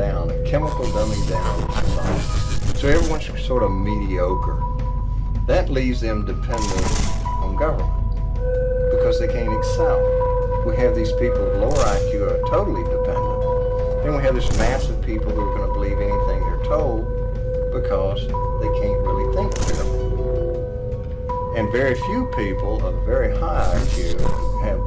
down, a chemical dumbing down of society. So everyone's sort of mediocre. That leaves them dependent on government because they can't excel. We have these people with lower IQ who are totally dependent. Then we have this mass of people who are going to believe anything they're told because they can't really think clearly. And very few people of very high IQ have...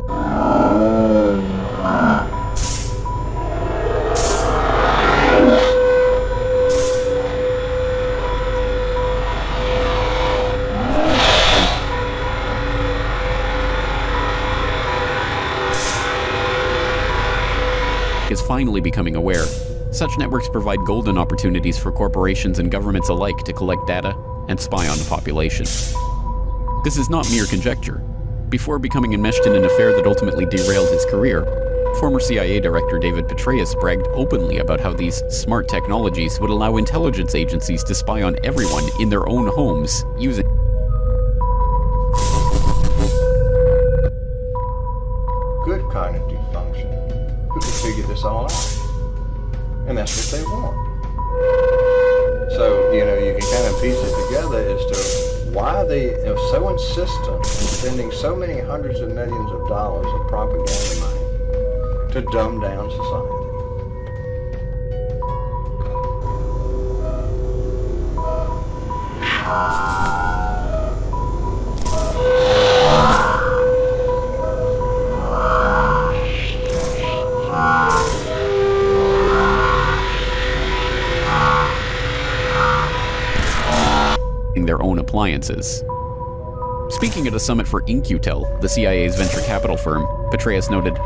is finally becoming aware. Such networks provide golden opportunities for corporations and governments alike to collect data and spy on the population. This is not mere conjecture. Before becoming enmeshed in an affair that ultimately derailed his career, former CIA Director David Petraeus bragged openly about how these smart technologies would allow intelligence agencies to spy on everyone in their own homes using good cognitive function who can figure this all out. And that's what they want. So, you can kind of piece it together as to why they are so insistent in spending so many hundreds of millions of dollars of propaganda money to dumb down society. their own appliances. Speaking at a summit for In-Q-Tel, the CIA's venture capital firm, Petraeus noted,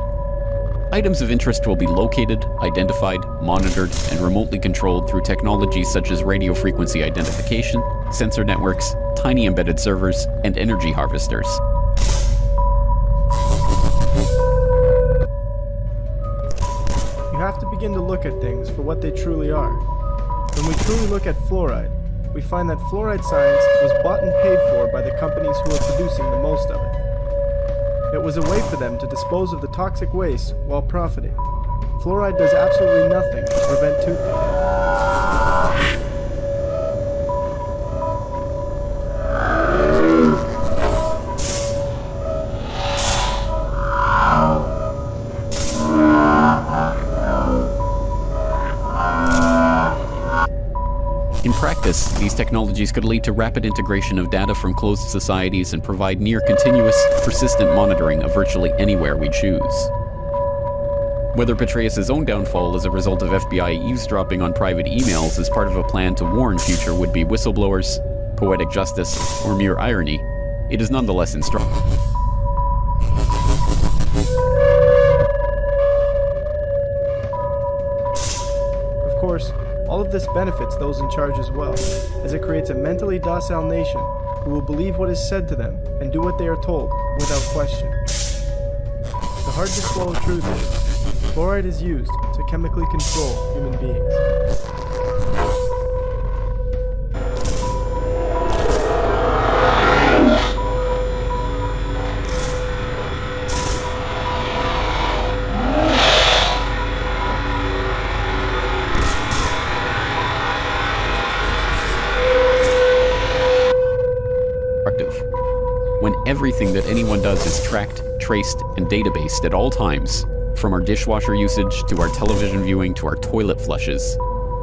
"Items of interest will be located, identified, monitored, and remotely controlled through technologies such as radio frequency identification, sensor networks, tiny embedded servers, and energy harvesters." You have to begin to look at things for what they truly are. When we truly look at fluoride, we find that fluoride science was bought and paid for by the companies who are producing the most of it. It was a way for them to dispose of the toxic waste while profiting. Fluoride does absolutely nothing to prevent tooth decay. In practice, these technologies could lead to rapid integration of data from closed societies and provide near-continuous, persistent monitoring of virtually anywhere we choose. Whether Petraeus' own downfall is a result of FBI eavesdropping on private emails is part of a plan to warn future would-be whistleblowers, poetic justice, or mere irony, it is nonetheless instructive. Of course, all of this benefits those in charge as well, as it creates a mentally docile nation who will believe what is said to them and do what they are told without question. The hard-to-swallow truth is, fluoride is used to chemically control human beings. When everything that anyone does is tracked, traced, and databased at all times, from our dishwasher usage to our television viewing to our toilet flushes,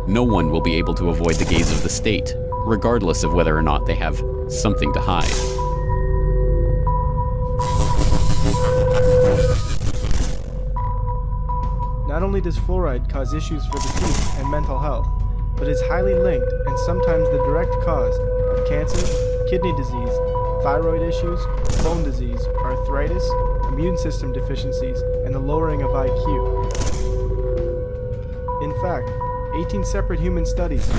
no one will be able to avoid the gaze of the state, regardless of whether or not they have something to hide. Not only does fluoride cause issues for the teeth and mental health, but is highly linked and sometimes the direct cause of cancer, kidney disease, thyroid issues, bone disease, arthritis, immune system deficiencies, and the lowering of IQ. In fact, 18 separate human studies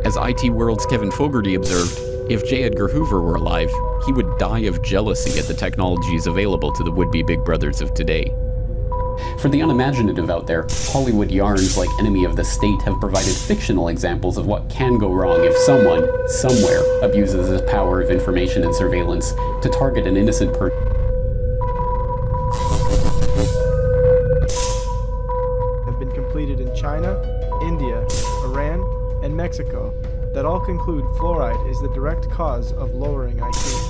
As IT World's Kevin Fogarty observed, if J. Edgar Hoover were alive, he would die of jealousy at the technologies available to the would-be big brothers of today. For the unimaginative out there, Hollywood yarns like Enemy of the State have provided fictional examples of what can go wrong if someone, somewhere, abuses his power of information and surveillance to target an innocent person. Have been completed in China, India, Iran, and Mexico that all conclude fluoride is the direct cause of lowering IQ.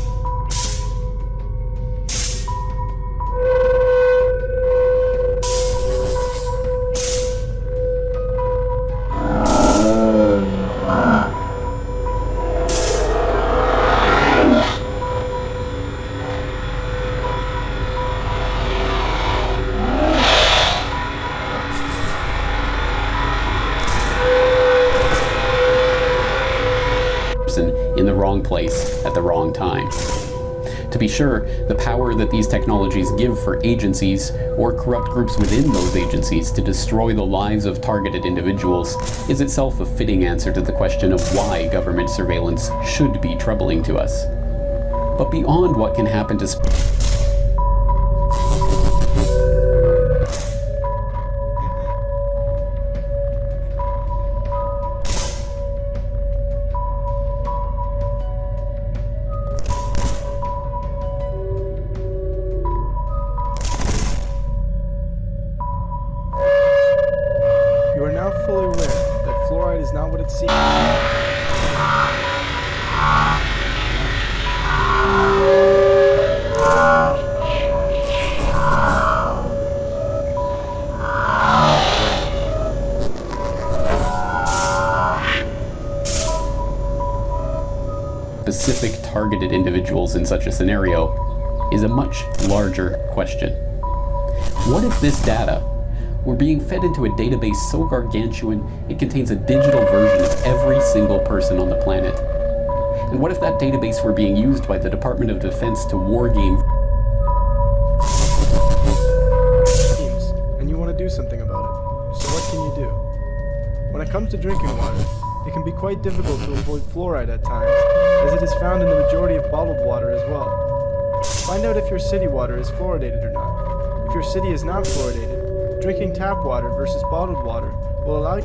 In the wrong place at the wrong time. To be sure, the power that these technologies give for agencies or corrupt groups within those agencies to destroy the lives of targeted individuals is itself a fitting answer to the question of why government surveillance should be troubling to us. But beyond what can happen to You are now fully aware that fluoride is not what it seems. specific targeted individuals in such a scenario is a much larger question. What if this data were being fed into a database so gargantuan it contains a digital version of every single person on the planet? And what if that database were being used by the Department of Defense to wargame? And you want to do something about it. So what can you do? When it comes to drinking water, it can be quite difficult to avoid fluoride at times, as it is found in the majority of bottled water as well. Find out if your city water is fluoridated or not. If your city is not fluoridated, drinking tap water versus bottled water will allow you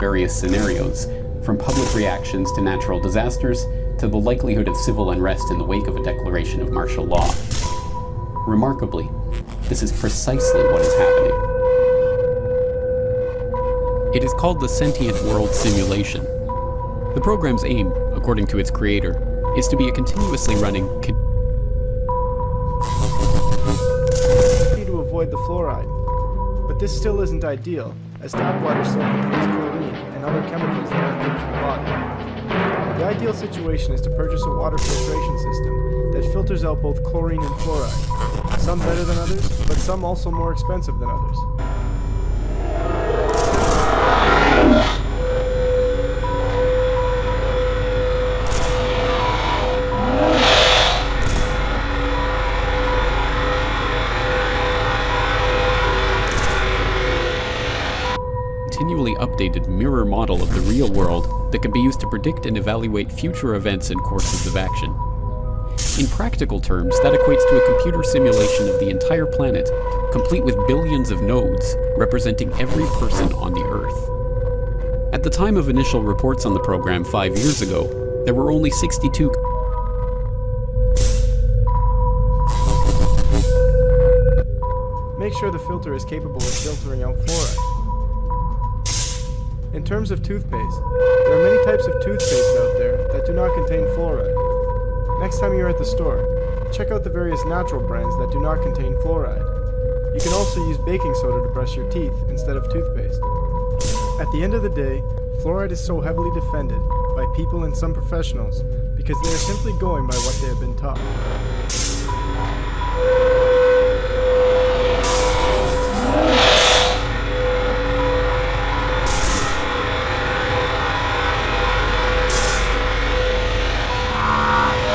various scenarios, from public reactions to natural disasters to the likelihood of civil unrest in the wake of a declaration of martial law. Remarkably, this is precisely what is happening. It is called the Sentient World Simulation. The program's aim, according to its creator, is to be a continuously running to avoid the fluoride. But this still isn't ideal, as tap water still contains chlorine and other chemicals that aren't good for the body. The ideal situation is to purchase a water filtration system that filters out both chlorine and fluoride, some better than others, but some also more expensive than others. Continually updated mirror model of the real world that can be used to predict and evaluate future events and courses of action. In practical terms, that equates to a computer simulation of the entire planet, complete with billions of nodes representing every person on the Earth. At the time of initial reports on the program 5 years ago, there were only 62. Make sure the filter is capable of filtering out fluoride. In terms of toothpaste, there are many types of toothpaste out there that do not contain fluoride. Next time you're at the store, check out the various natural brands that do not contain fluoride. You can also use baking soda to brush your teeth instead of toothpaste. At the end of the day, fluoride is so heavily defended by people and some professionals because they are simply going by what they have been taught.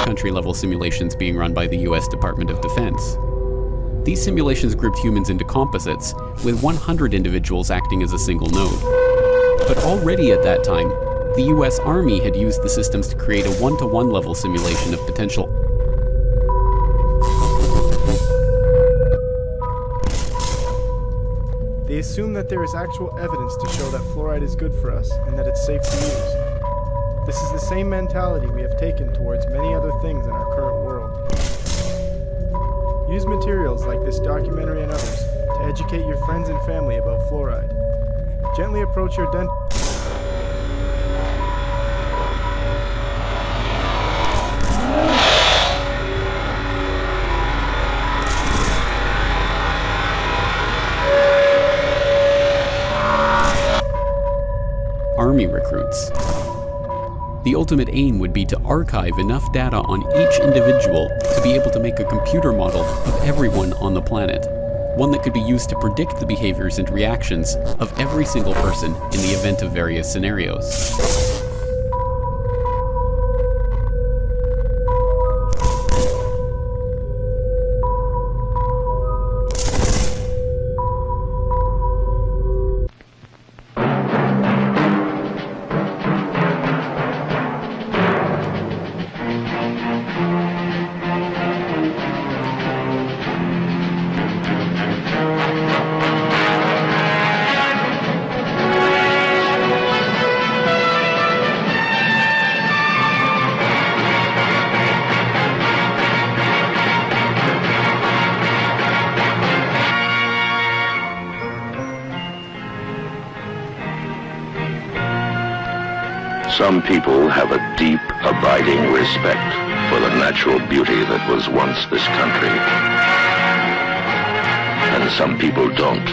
Country-level simulations being run by the US Department of Defense. These simulations grouped humans into composites, with 100 individuals acting as a single node. But already at that time, the US Army had used the systems to create a one-to-one level simulation of potential. They assume that there is actual evidence to show that fluoride is good for us and that it's safe to use. This is the same mentality we have taken towards many other things in our current world. Use materials like this documentary and others to educate your friends and family about fluoride. Gently approach your dentist. Army recruits. The ultimate aim would be to archive enough data on each individual to be able to make a computer model of everyone on the planet, one that could be used to predict the behaviors and reactions of every single person in the event of various scenarios. Some people have a deep, abiding respect for the natural beauty that was once this country. And some people don't.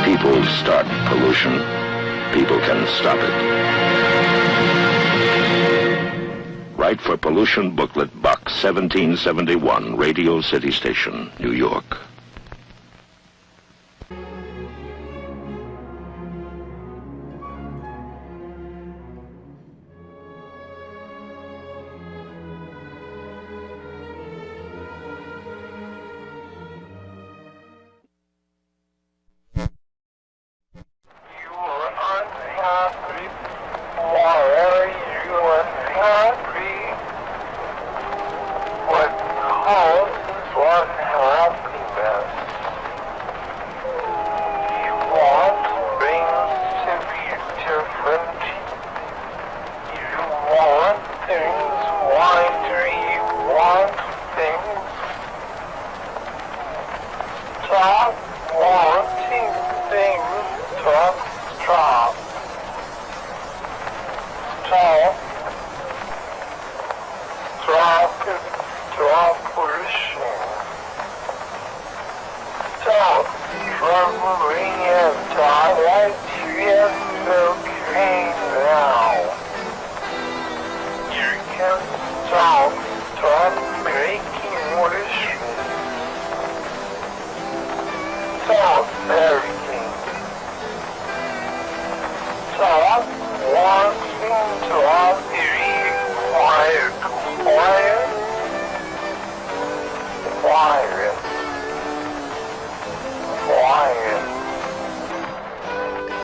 People start pollution. People can stop it. Write for Pollution Booklet Box 1771, Radio City Station, New York. Very